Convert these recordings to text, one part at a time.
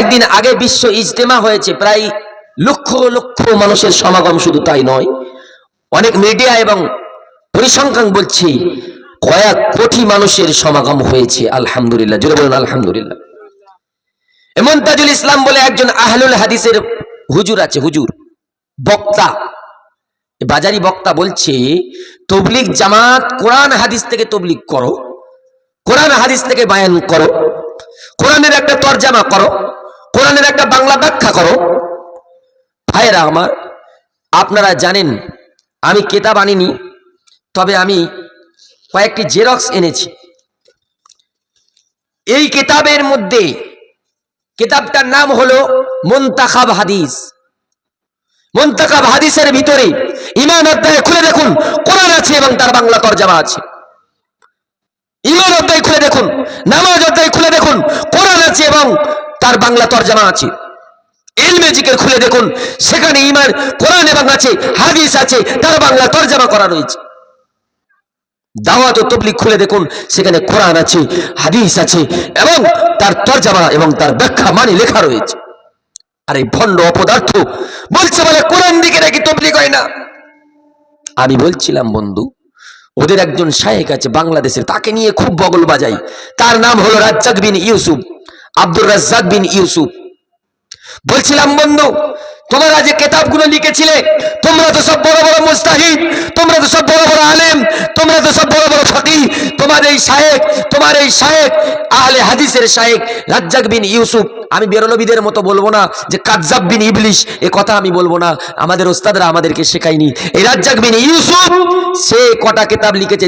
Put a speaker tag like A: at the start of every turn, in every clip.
A: কয়েকদিন আগে বিশ্ব ইজতেমা হয়েছে, প্রায় লক্ষ লক্ষ মানুষের সমাগম। শুধু তাই নয়, অনেক মিডিয়া এবং পরিসংখ্যান বলছে কয়েক কোটি মানুষের সমাগম হয়েছে। আলহামদুলিল্লাহ, জোরে বলুন আলহামদুলিল্লাহ। মুনতাজুল ইসলাম বলে একজন আহলুল হাদিসের হুজুর আছে, হুজুর বক্তা, বাজারি বক্তা, বলছে তবলিগ জামাত কোরআন হাদিস থেকে তবলিগ করো, কোরআন হাদিস থেকে বায়ান করো, কোরআনের একটা তরজামা করো, কোরআনের একটা বাংলা ব্যাখ্যা করো। ভাইরা আমার, আপনারা জানেন আমি কিতাব আনিনি, তবে আমি কয়েকটি জেরক্স এনেছি। এই কিতাবের মধ্যে, কিতাবটার নাম হলো মুনতাখাব হাদিস। মুনতাখাব হাদিসের ভিতরে ঈমান অধ্যায় খুলে দেখুন, কোরআন আছে এবং তার বাংলা তরজামা আছে। ঈমান অধ্যায় খুলে দেখুন, নামাজ অধ্যায় খুলে দেখুন, কোরআন আছে এবং তার বাংলা তরজামা আছে। ইলমে জিকির খুলে দেখুন, সেখানে ঈমান কোরআন এবং আছে, হাদিস আছে, তার বাংলা তরজামা করা রয়েছে। দাওয়াত ও তাবলীগ খুলে দেখুন, সেখানে কোরআন আছে, হাদিস আছে এবং তার তরজামা এবং তার ব্যাখ্যা মানে লেখা রয়েছে। আর এই ভণ্ড অপদার্থ বলছে বলে কোরআন দিকে নাকি তাবলীগ হয় না। আমি বলছিলাম বন্ধু, ওদের একজন শায়েখ আছে বাংলাদেশের, তাকে নিয়ে খুব বগল বাজাই। তার নাম হলো রাজ্জাক বিন ইউসুফ, আব্দুর রাজ্জাক বিন ইউসুফ। বলছিলাম বন্ধু, তোমরা যে কিতাবগুলো লিখেছিলে, তোমরা তো সব বড় বড় মুস্তাহিদ, তোমরা তো সব বড় বড় আলেম, তোমরা তো সব বড় বড় ফকিহ। তোমার এই শায়েখ আহলে হাদিসের শায়েখ রাজ্জাক বিন ইউসুফ, আমি বেরলবীদের মতো বলবো না যে কাযযাব বিন ইবলিস, এ কথা আমি বলবো না, আমাদের ওস্তাদরা আমাদেরকে শেখায়নি। এই রাজ্জাক বিন ইউসুফ সে কটা কিতাব লিখেছে,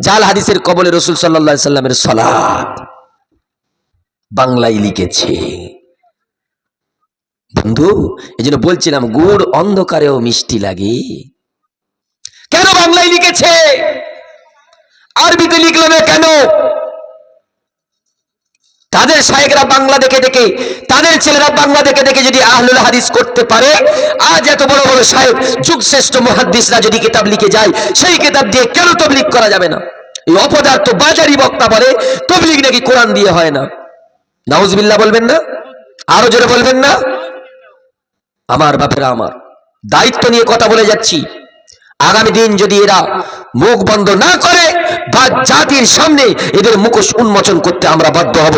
A: জাল হাদিসের কবলে রাসূল সাল্লাল্লাহু আলাইহি সাল্লামের সালাত বাংলায় লিখেছে। বন্ধু, এই জন্য বলছিলাম গুড় অন্ধকারেও মিষ্টি লাগে। কেন বাংলায় লিখেছে, আরবিতে লিখলো না কেন? তাদের শায়েখরা বাংলা দেখে দেখে, তাদের ছেলেরা বাংলা দেখে দেখে যদি আহলুল হাদিস করতে পারে, আজ এত বড় বড় শায়েখ, যুগ শ্রেষ্ঠ মুহাদ্দিসরা যদি কিতাব লিখে যায়, সেই কিতাব দিয়ে কেন তাবলীগ করা যাবে না? এই অপদার্থ বাজারি বক্তা বলে তাবলীগ নাকি কোরআন দিয়ে হয় না। নাউজুবিল্লাহ বলবেন না? আরো জোরে বলবেন না? আমার বাপেরা, আমার দায়িত্ব নিয়ে কথা বলে যাচ্ছি। আগামী দিন যদি এরা মুখ বন্ধ না করে, বা জাতির সামনে এদের মুখোশ উন্মোচন করতে আমরা বাধ্য হব।